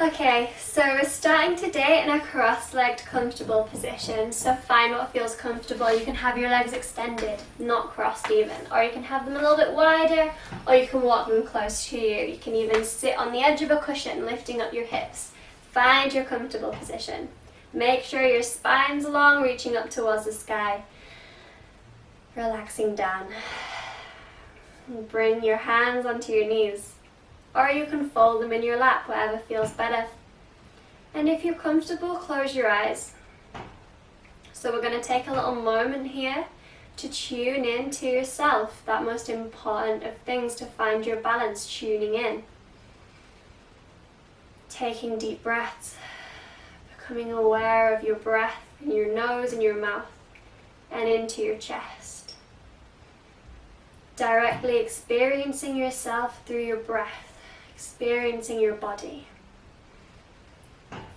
Okay, so we're starting today in a cross-legged comfortable position. So find what feels comfortable. You can have your legs extended, not crossed even, or you can have them a little bit wider, or you can walk them close to you. You can even sit on the edge of a cushion, lifting up your hips. Find your comfortable position. Make sure your spine's long, reaching up towards the sky. Relaxing down. Bring your hands onto your knees. Or you can fold them in your lap, whatever feels better. And if you're comfortable, close your eyes. So we're going to take a little moment here to tune in to yourself, that most important of things, to find your balance, tuning in. Taking deep breaths, becoming aware of your breath in your nose and your mouth and into your chest. Directly experiencing yourself through your breath. Experiencing your body,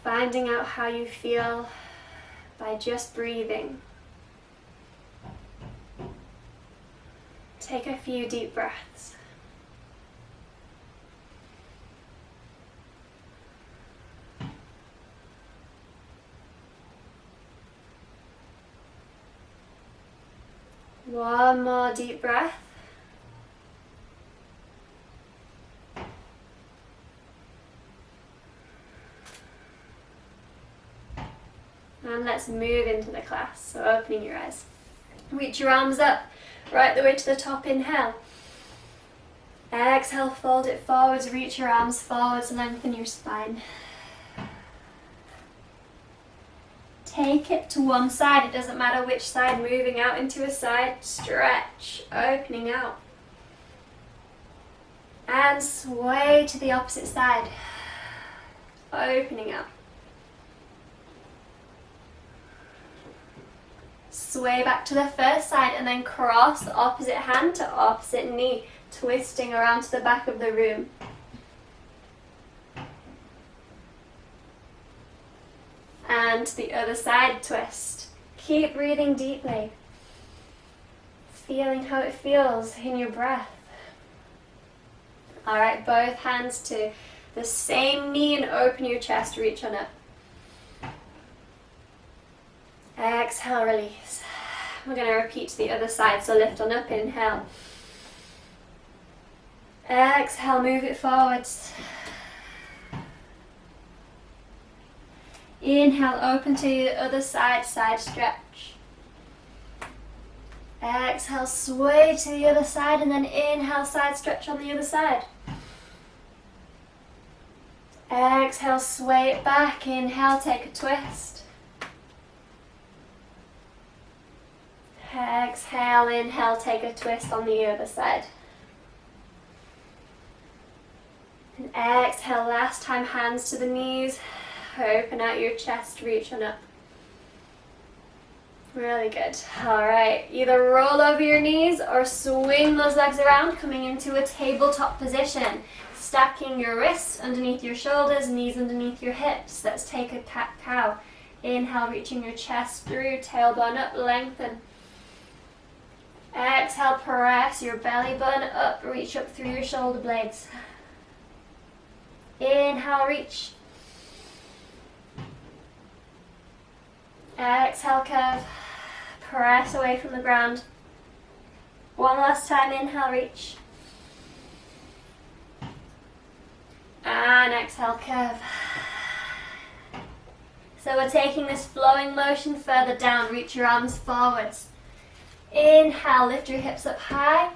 finding out how you feel by just breathing. Take a few deep breaths. One more deep breath. And let's move into the class. So opening your eyes. Reach your arms up, right the way to the top, inhale. Exhale, fold it forwards, reach your arms forwards, lengthen your spine. Take it to one side, it doesn't matter which side, moving out into a side, stretch, opening out. And sway to the opposite side, opening out. Sway back to the first side and then cross the opposite hand to opposite knee, twisting around to the back of the room. And to the other side, twist. Keep breathing deeply, feeling how it feels in your breath. Alright, both hands to the same knee and open your chest, reach on up. Exhale, release. We're going to repeat to the other side, so lift on up, inhale. Exhale, move it forwards. Inhale, open to the other side, side stretch. Exhale, sway to the other side, and then inhale, side stretch on the other side. Exhale, sway it back. Inhale, take a twist. Exhale, inhale, take a twist on the other side. And exhale, last time, hands to the knees. Open out your chest, reach on up. Really good. Alright, either roll over your knees or swing those legs around, coming into a tabletop position. Stacking your wrists underneath your shoulders, knees underneath your hips. Let's take a cat-cow. Inhale, reaching your chest through, tailbone up, lengthen. Exhale, press your belly button up, reach up through your shoulder blades. Inhale, reach. Exhale, curve. Press away from the ground. One last time, inhale, reach. And exhale, curve. So we're taking this flowing motion further down, reach your arms forwards. Inhale, lift your hips up high.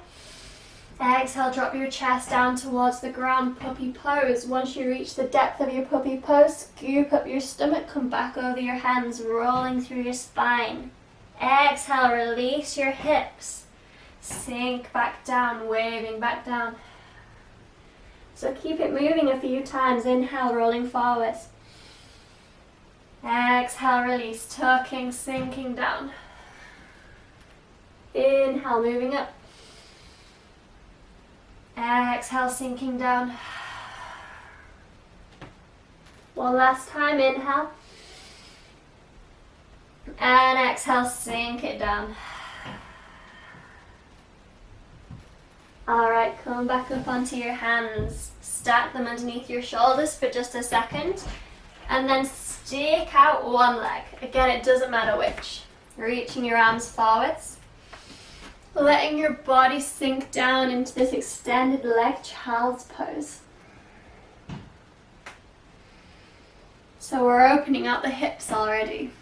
Exhale, drop your chest down towards the ground, puppy pose. Once you reach the depth of your puppy pose, scoop up your stomach, come back over your hands, rolling through your spine. Exhale, release your hips. Sink back down, waving back down. So keep it moving a few times. Inhale, rolling forwards. Exhale, release, tucking, sinking down. Inhale, moving up. Exhale, sinking down. One last time, inhale. And exhale, sink it down. Alright, come back up onto your hands. Stack them underneath your shoulders for just a second. And then stick out one leg. Again, it doesn't matter which. Reaching your arms forwards. Letting your body sink down into this extended leg child's pose. So we're opening out the hips already.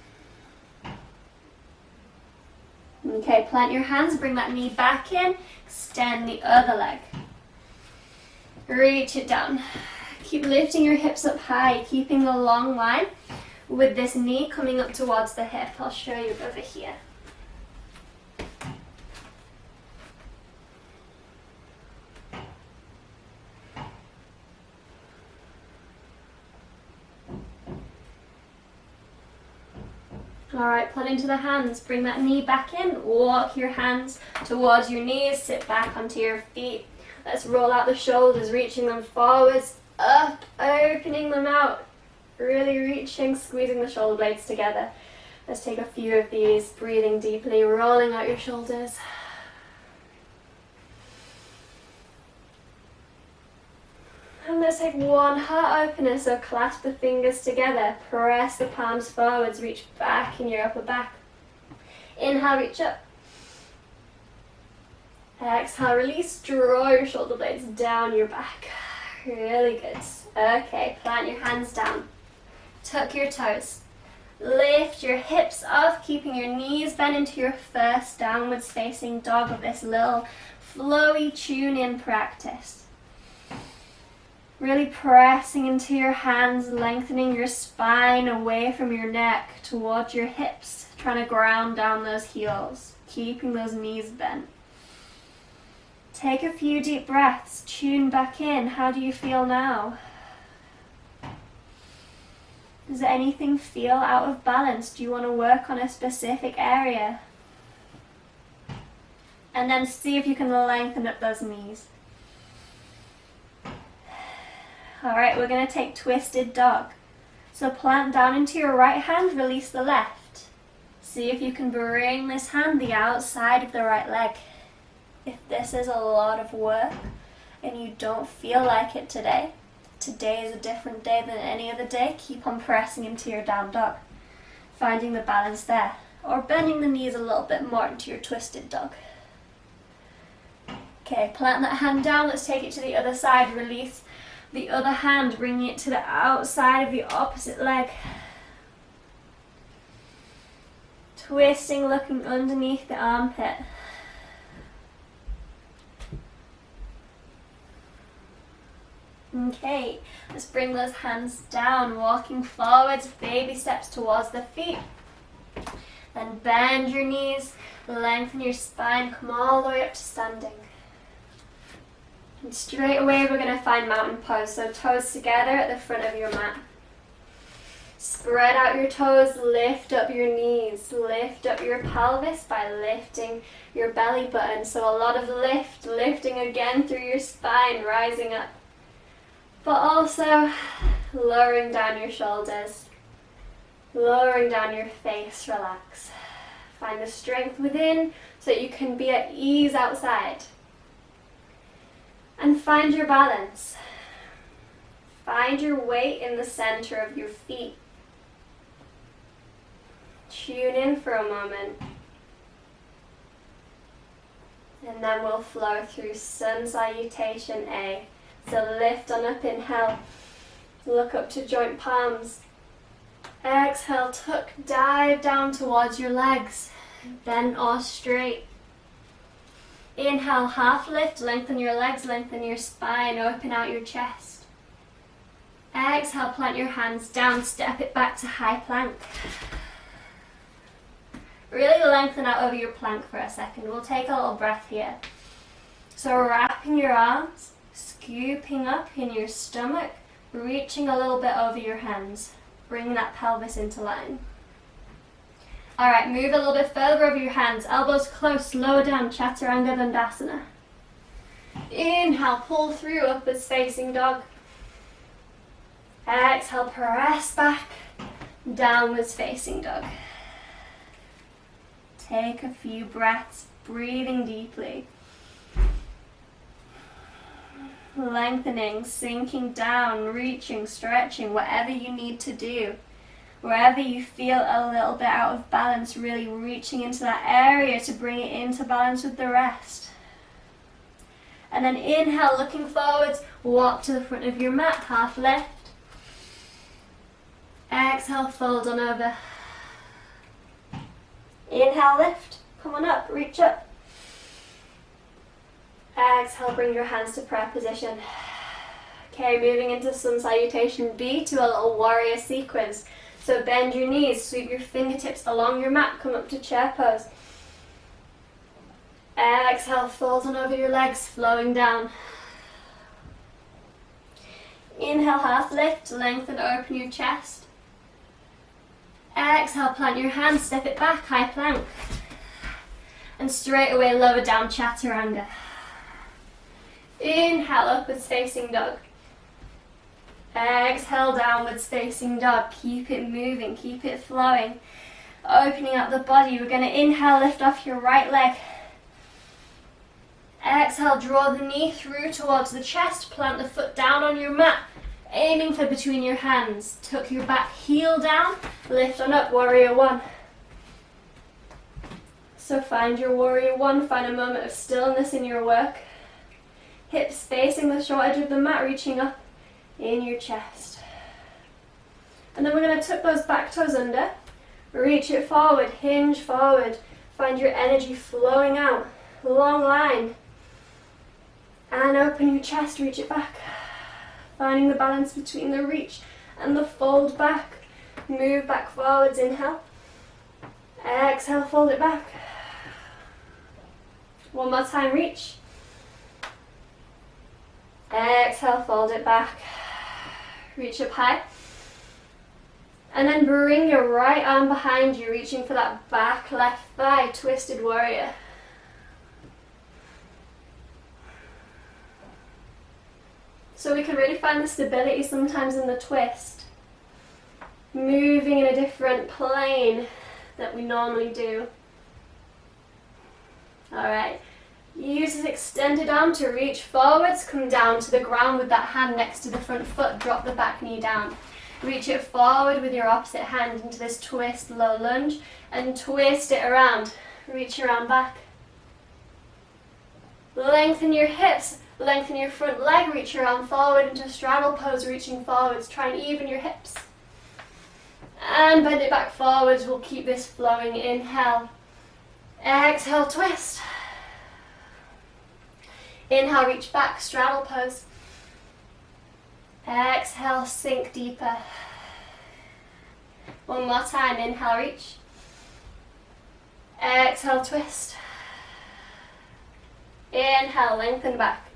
Okay, plant your hands, bring that knee back in, extend the other leg. Reach it down. Keep lifting your hips up high, keeping the long line with this knee coming up towards the hip. I'll show you over here. Alright, pull into the hands, bring that knee back in, walk your hands towards your knees, sit back onto your feet. Let's roll out the shoulders, reaching them forwards, up, opening them out, really reaching, squeezing the shoulder blades together. Let's take a few of these, breathing deeply, rolling out your shoulders. And let's take one heart opener, so clasp the fingers together, press the palms forwards, reach back in your upper back. Inhale, reach up. Exhale, release, draw your shoulder blades down your back. Really good. Okay, plant your hands down. Tuck your toes. Lift your hips up, keeping your knees bent into your first downwards facing dog of this little flowy tune-in practice. Really pressing into your hands, lengthening your spine away from your neck towards your hips, trying to ground down those heels, keeping those knees bent. Take a few deep breaths, tune back in. How do you feel now? Does anything feel out of balance? Do you want to work on a specific area? And then see if you can lengthen up those knees. Alright, we're going to take twisted dog. So plant down into your right hand, release the left. See if you can bring this hand the outside of the right leg. If this is a lot of work and you don't feel like it today, today is a different day than any other day, keep on pressing into your down dog. Finding the balance there. Or bending the knees a little bit more into your twisted dog. Okay, plant that hand down, let's take it to the other side, release the other hand, bringing it to the outside of the opposite leg. Twisting, looking underneath the armpit. Okay, let's bring those hands down, walking forwards, baby steps towards the feet. Then bend your knees, lengthen your spine, come all the way up to standing. And straight away we're going to find mountain pose, so toes together at the front of your mat. Spread out your toes, lift up your knees, lift up your pelvis by lifting your belly button. So a lot of lifting again through your spine, rising up. But also lowering down your shoulders, lowering down your face, relax. Find the strength within so that you can be at ease outside. And find your balance. Find your weight in the center of your feet. Tune in for a moment. And then we'll flow through sun salutation A. So lift on up, inhale. Look up to joint palms. Exhale, tuck, dive down towards your legs. Bent or straight. Inhale, half lift, lengthen your legs, lengthen your spine, open out your chest. Exhale, plant your hands down, step it back to high plank. Really lengthen out over your plank for a second. We'll take a little breath here. So wrapping your arms, scooping up in your stomach, reaching a little bit over your hands. Bring that pelvis into line. Alright, move a little bit further over your hands, elbows close, lower down, Chaturanga Dandasana. Inhale, pull through, upwards facing dog. Exhale, press back, downwards facing dog. Take a few breaths, breathing deeply. lengthening, sinking down, reaching, stretching, whatever you need to do. Wherever you feel a little bit out of balance, really reaching into that area to bring it into balance with the rest. And then inhale, looking forwards, walk to the front of your mat, half lift. Exhale, fold on over. Inhale, lift, come on up, reach up. Exhale, bring your hands to prayer position. Okay, moving into sun salutation B to a little warrior sequence. So bend your knees, sweep your fingertips along your mat, come up to chair pose. Exhale, fold on over your legs, flowing down. Inhale, half lift, lengthen, open your chest. Exhale, plant your hands, step it back, high plank. And straight away lower down, chaturanga. Inhale, upwards facing dog. Exhale, downwards facing dog. Keep it moving, keep it flowing. Opening up the body, we're going to inhale, lift off your right leg. Exhale, draw the knee through towards the chest, plant the foot down on your mat, aiming for between your hands. Tuck your back heel down, lift on up, warrior one. So find your warrior one, find a moment of stillness in your work. Hips facing the short edge of the mat, reaching up in your chest. And then we're going to tuck those back toes under, reach it forward, hinge forward, find your energy flowing out, long line. And open your chest, reach it back. Finding the balance between the reach and the fold back. Move back forwards, inhale. Exhale, fold it back. One more time, reach. Exhale, fold it back. Reach up high. And then bring your right arm behind you, reaching for that back left thigh, twisted warrior. So we can really find the stability sometimes in the twist. Moving in a different plane that we normally do. Alright, use this extended arm to reach forwards, come down to the ground with that hand next to the front foot, drop the back knee down. Reach it forward with your opposite hand into this twist, low lunge, and twist it around. Reach around back. Lengthen your hips, lengthen your front leg, reach your arm forward into straddle pose, reaching forwards. Try and even your hips. And bend it back forwards. We'll keep this flowing. Inhale. Exhale, twist. Inhale, reach back, straddle pose. Exhale, sink deeper. One more time. Inhale, reach. Exhale, twist. Inhale, lengthen back.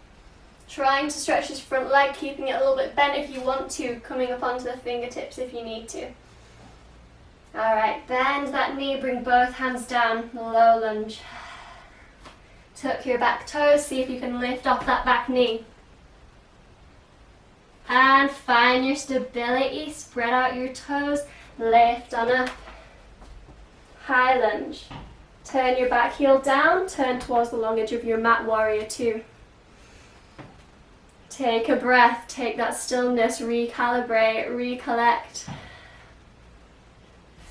Trying to stretch this front leg, keeping it a little bit bent if you want to, coming up onto the fingertips if you need to. Alright, bend that knee, bring both hands down, low lunge. Tuck your back toes, see if you can lift off that back knee. And find your stability, spread out your toes, lift on up. High lunge. Turn your back heel down, turn towards the long edge of your mat, warrior two. Take a breath, take that stillness, recalibrate, recollect.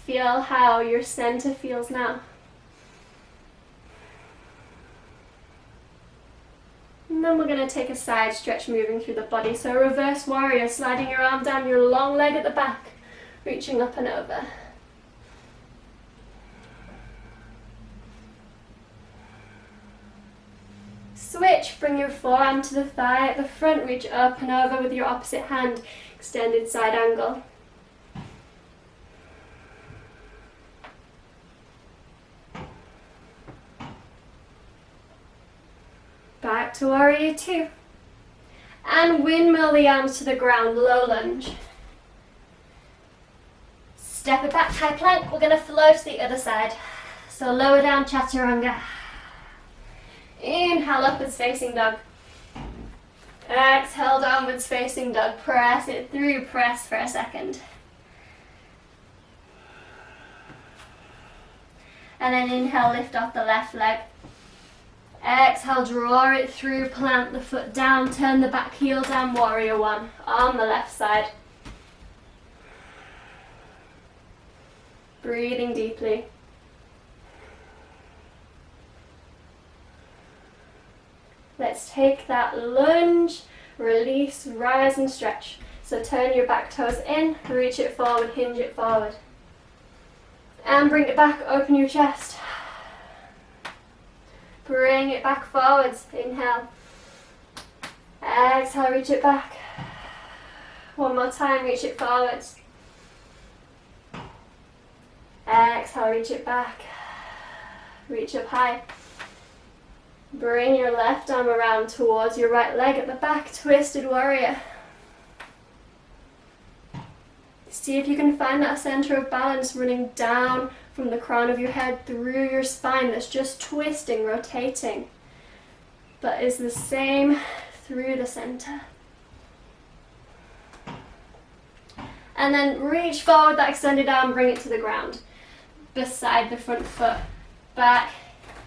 Feel how your center feels now. And then we're going to take a side stretch moving through the body. So reverse warrior, sliding your arm down your long leg at the back, reaching up and over. Switch, bring your forearm to the thigh at the front, reach up and over with your opposite hand, extended side angle. Back to warrior two. And windmill the arms to the ground, low lunge. Step it back, high plank. We're going to flow to the other side. So lower down, chaturanga. Inhale, upwards facing dog. Exhale, downwards facing dog. Press it through, press for a second. And then inhale, lift off the left leg. Exhale, draw it through, plant the foot down, turn the back heel down, warrior one, on the left side. Breathing deeply. Let's take that lunge, release, rise and stretch. So turn your back toes in, reach it forward, hinge it forward. And bring it back, open your chest. Bring it back forwards, inhale. Exhale, reach it back. One more time, reach it forwards. Exhale, reach it back. Reach up high. Bring your left arm around towards your right leg at the back, twisted warrior. See if you can find that center of balance running down from the crown of your head through your spine that's just twisting, rotating, but is the same through the center. And then reach forward that extended arm, bring it to the ground. Beside the front foot, back,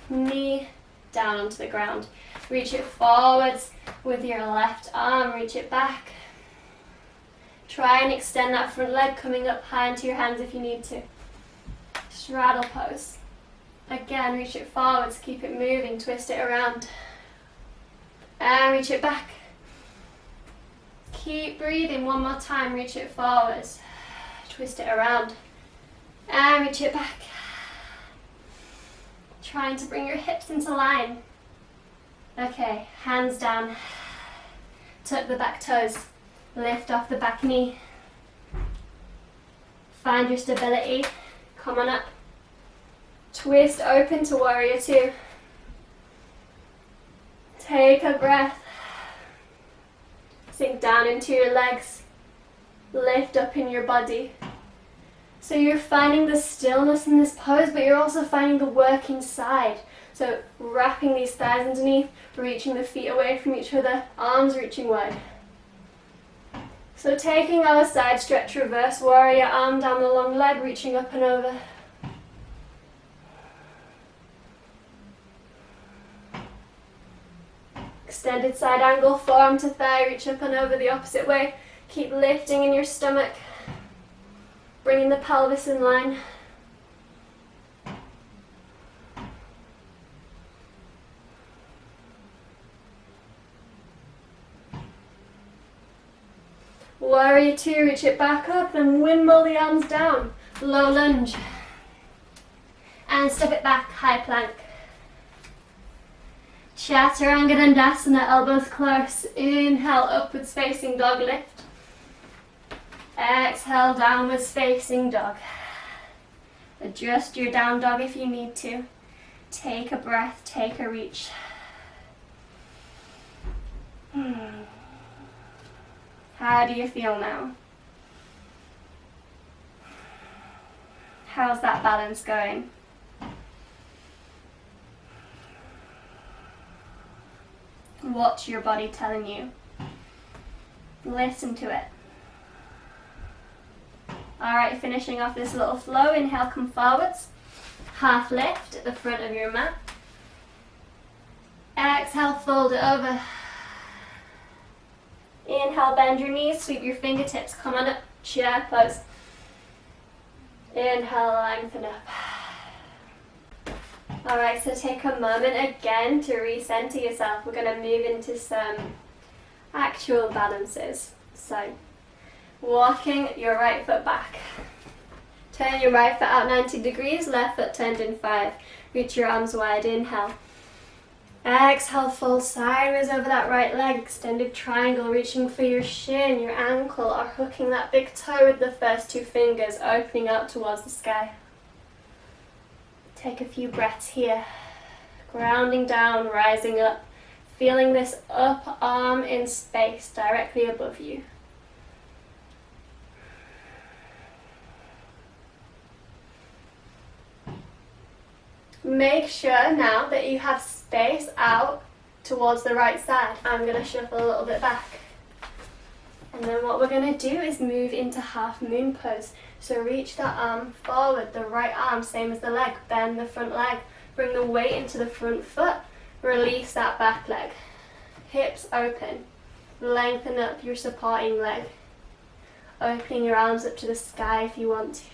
knee, down onto the ground. Reach it forwards with your left arm, reach it back. Try and extend that front leg, coming up high into your hands if you need to. Straddle pose. Again, reach it forwards, keep it moving, twist it around. And reach it back. Keep breathing, one more time, reach it forwards. Twist it around. And reach it back. Trying to bring your hips into line. Okay, hands down. Tuck the back toes. Lift off the back knee. Find your stability. Come on up. Twist open to warrior two. Take a breath. Sink down into your legs. Lift up in your body. So you're finding the stillness in this pose, but you're also finding the work inside. So wrapping these thighs underneath, reaching the feet away from each other, arms reaching wide. So taking our side stretch, reverse warrior, arm down the long leg, reaching up and over. Extended side angle, forearm to thigh, reach up and over the opposite way. Keep lifting in your stomach. Bringing the pelvis in line. Warrior two, reach it back up, then windmill the arms down. Low lunge. And step it back, high plank. Chaturanga Dandasana, elbows close. Inhale, upwards facing dog lift. Exhale, downwards facing dog. Adjust your down dog if you need to. Take a breath, take a reach. How do you feel now? How's that balance going? What's your body telling you? Listen to it. Alright, finishing off this little flow. Inhale, come forwards. Half lift at the front of your mat. Exhale, fold it over. Inhale, bend your knees, sweep your fingertips. Come on up, chair pose. Inhale, lengthen up. Alright, so take a moment again to recenter yourself. We're going to move into some actual balances. So, walking your right foot back. Turn your right foot out 90 degrees, left foot turned in 5. Reach your arms wide, inhale. Exhale, fold sideways over that right leg, extended triangle, reaching for your shin, your ankle, or hooking that big toe with the first two fingers, opening out towards the sky. Take a few breaths here. Grounding down, rising up, feeling this up arm in space directly above you. Make sure now that you have space out towards the right side. I'm going to shuffle a little bit back. And then what we're going to do is move into half moon pose. So reach that arm forward, the right arm, same as the leg. Bend the front leg. Bring the weight into the front foot. Release that back leg. Hips open. Lengthen up your supporting leg. Opening your arms up to the sky if you want to.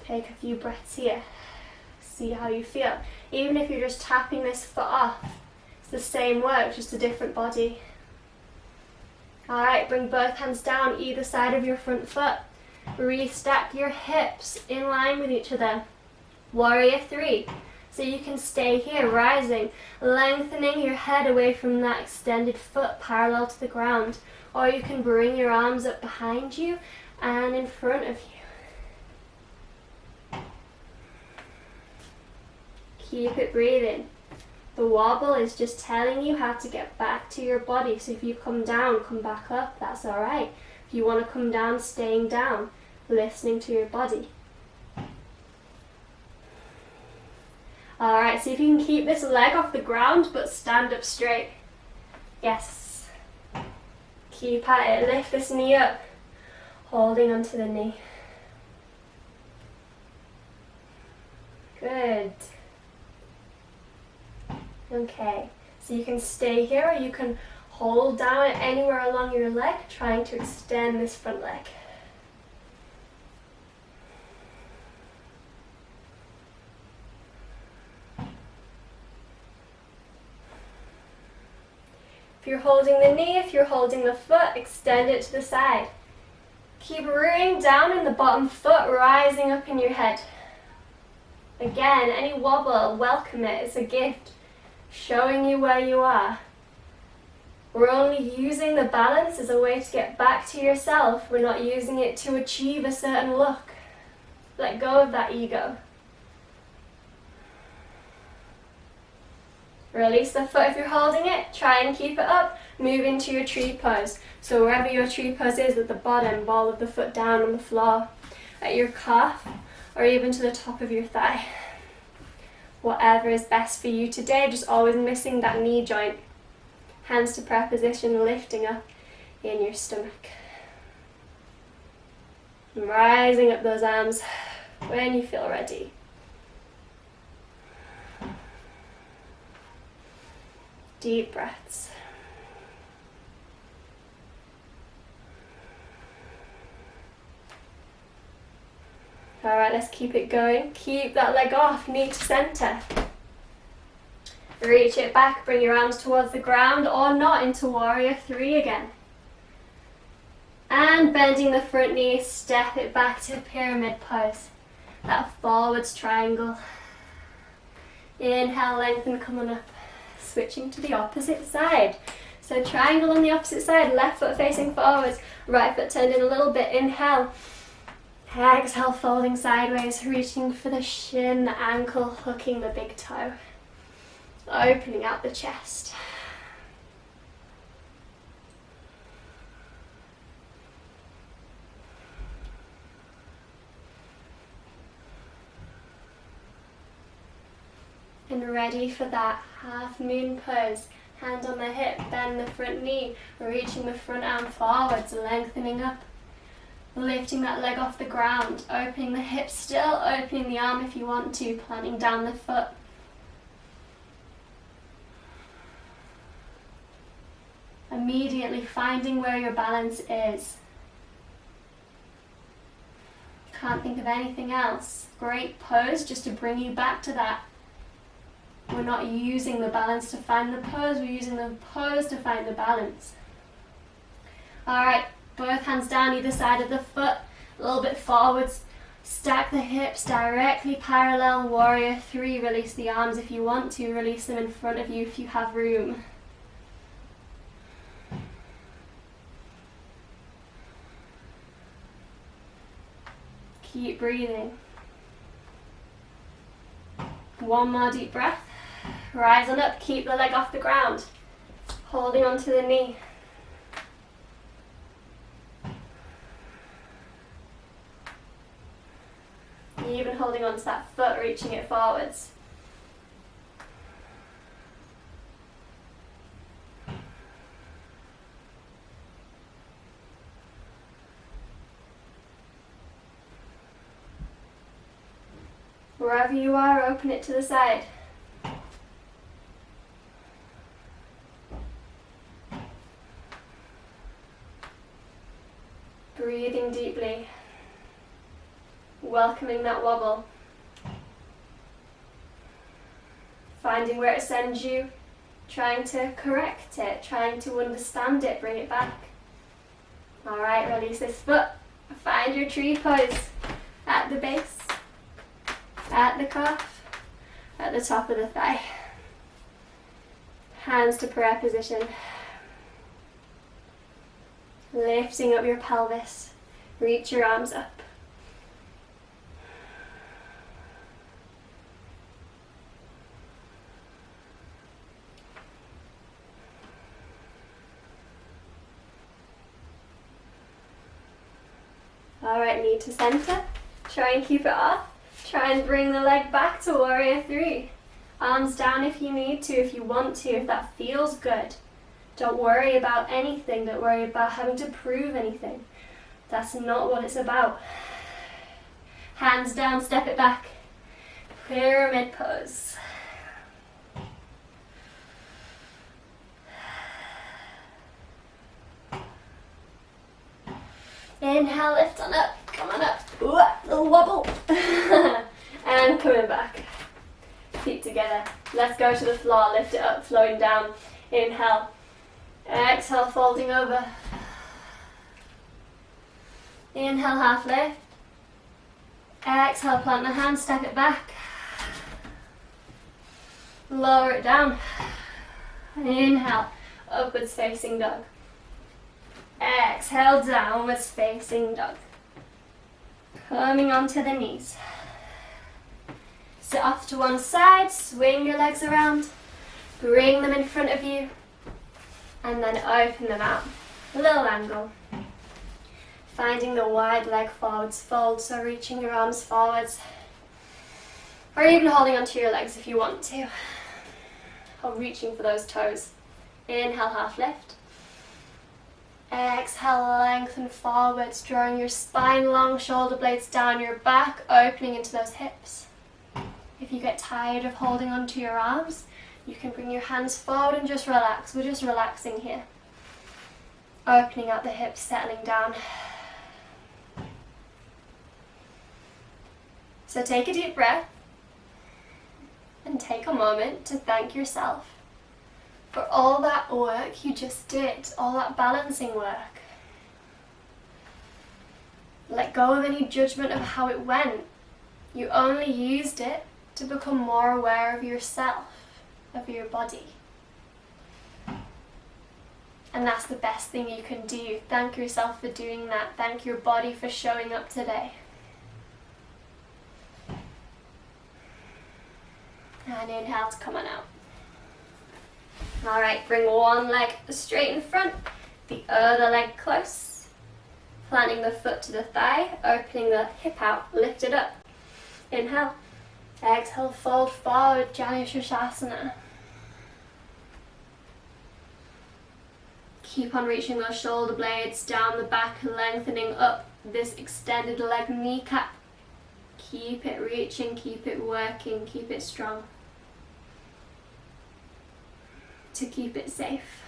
Take a few breaths here. See how you feel. Even if you're just tapping this foot off, it's the same work, just a different body. Alright, bring both hands down either side of your front foot. Restack your hips in line with each other. Warrior 3. So you can stay here, rising, lengthening your head away from that extended foot parallel to the ground. Or you can bring your arms up behind you and in front of you. Keep it breathing. The wobble is just telling you how to get back to your body. So if you come down, come back up, that's alright. If you want to come down, staying down, listening to your body. Alright, see if you can keep this leg off the ground but stand up straight. Yes. Keep at it, lift this knee up, holding onto the knee. Good. Okay, so you can stay here or you can hold down anywhere along your leg, trying to extend this front leg. If you're holding the knee, if you're holding the foot, extend it to the side. Keep rooting down in the bottom foot, rising up in your head. Again, any wobble, welcome it, it's a gift, showing you where you are. We're only using the balance as a way to get back to yourself. We're not using it to achieve a certain look. Let go of that ego. Release the foot if you're holding it. Try and keep it up. Move into your tree pose. So wherever your tree pose is, at the bottom, ball of the foot down on the floor, at your calf, or even to the top of your thigh. Whatever is best for you today, just always missing that knee joint. Hands to prayer position, lifting up in your stomach. And rising up those arms when you feel ready. Deep breaths. Alright, let's keep it going. Keep that leg off, knee to center. Reach it back, bring your arms towards the ground or not, into warrior 3 again. And bending the front knee, step it back to pyramid pose. That forwards triangle. Inhale, lengthen, coming up. Switching to the opposite side. So triangle on the opposite side, left foot facing forwards, right foot turned in a little bit. Inhale. Exhale, folding sideways, reaching for the shin, the ankle, hooking the big toe. Opening out the chest. And ready for that half moon pose. Hand on the hip, bend the front knee, reaching the front arm forwards, lengthening up. Lifting that leg off the ground, opening the hips still, opening the arm if you want to, planting down the foot. Immediately finding where your balance is. Can't think of anything else. Great pose just to bring you back to that. We're not using the balance to find the pose, we're using the pose to find the balance. Alright, both hands down either side of the foot, a little bit forwards. Stack the hips directly parallel, warrior 3. Release the arms if you want to, release them in front of you if you have room. Keep breathing. One more deep breath. Rise on up, keep the leg off the ground. Holding onto the knee. Even holding onto that foot, reaching it forwards. Wherever you are, open it to the side. welcoming that wobble. Finding where it sends you, trying to correct it, trying to understand it, bring it back. Alright, release this foot. Find your tree pose at the base, at the calf, at the top of the thigh. Hands to prayer position. Lifting up your pelvis. Reach your arms up. Alright, knee to center. Try and keep it off. Try and bring the leg back to warrior three. Arms down if you need to, if you want to, if that feels good. Don't worry about anything. Don't worry about having to prove anything. That's not what it's about. Hands down, step it back. Pyramid pose. Inhale, lift on up. Come on up. Ooh, little wobble. And coming back. Feet together. Let's go to the floor. Lift it up, flowing down. Inhale. Exhale, folding over. Inhale, half lift. Exhale, plant the hand, step it back. Lower it down. Inhale, upwards facing dog. Exhale, downwards facing dog. Coming onto the knees. Sit off to one side, swing your legs around, bring them in front of you, and then open them out. A little angle. Finding the wide leg forwards fold, so reaching your arms forwards, or even holding onto your legs if you want to, or reaching for those toes. Inhale, half lift. Exhale, lengthen forwards, drawing your spine long, shoulder blades down your back, opening into those hips. If you get tired of holding onto your arms, you can bring your hands forward and just relax. We're just relaxing here. Opening out the hips, settling down. So take a deep breath and take a moment to thank yourself for all that work you just did, all that balancing work. Let go of any judgment of how it went. You only used it to become more aware of yourself, of your body. And that's the best thing you can do. Thank yourself for doing that. Thank your body for showing up today. And inhale to come on out. Alright, bring one leg straight in front, the other leg close. Planting the foot to the thigh, opening the hip out, lift it up. Inhale. Exhale, fold forward, Janu Shasana. Keep on reaching those shoulder blades down the back, lengthening up this extended leg kneecap. Keep it reaching, keep it working, keep it strong. To keep it safe.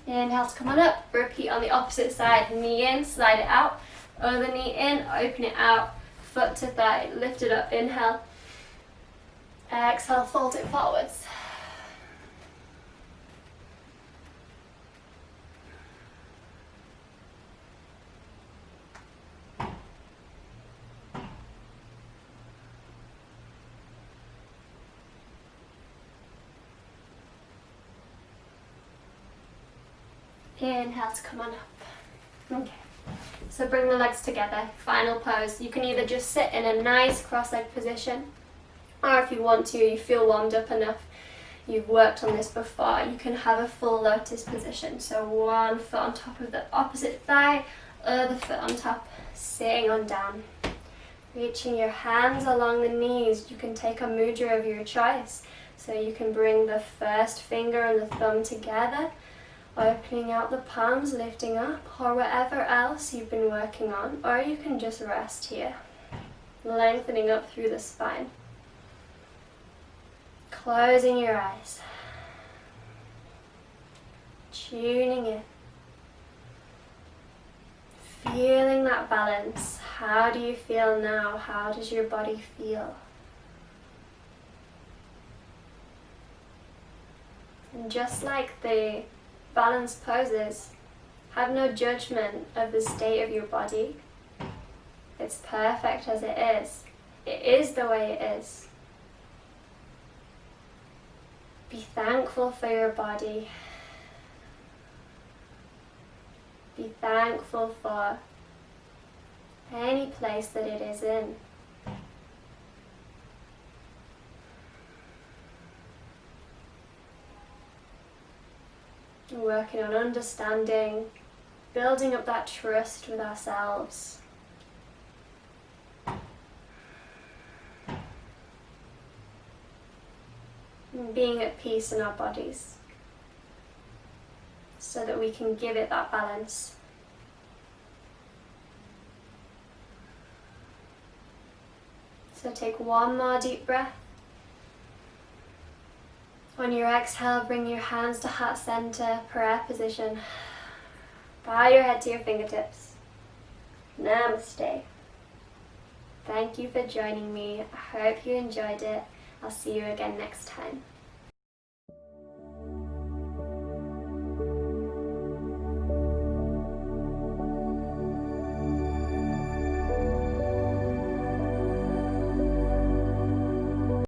Inhale to come on up. Repeat on the opposite side. Knee in, slide it out. Other knee in, open it out. Foot to thigh, lift it up. Inhale. Exhale, fold it forwards. Inhale to come on up. Okay. So bring the legs together. Final pose. You can either just sit in a nice cross-legged position, or if you want to, you feel warmed up enough, you've worked on this before, you can have a full lotus position. So one foot on top of the opposite thigh, other foot on top, sitting on down. Reaching your hands along the knees. You can take a mudra of your choice. So you can bring the first finger and the thumb together, opening out the palms, lifting up, or whatever else you've been working on, or you can just rest here, lengthening up through the spine. Closing your eyes, tuning in, Feeling that balance. How do you feel now? How does your body feel? And just like the balance poses, have no judgment of the state of your body. It's perfect as it is. It is the way it is. Be thankful for your body. Be thankful for any place that it is in. Working on understanding, building up that trust with ourselves. And being at peace in our bodies so that we can give it that balance. So take one more deep breath. On your exhale, bring your hands to heart center, prayer position. Bow your head to your fingertips. Namaste. Thank you for joining me. I hope you enjoyed it. I'll see you again next time.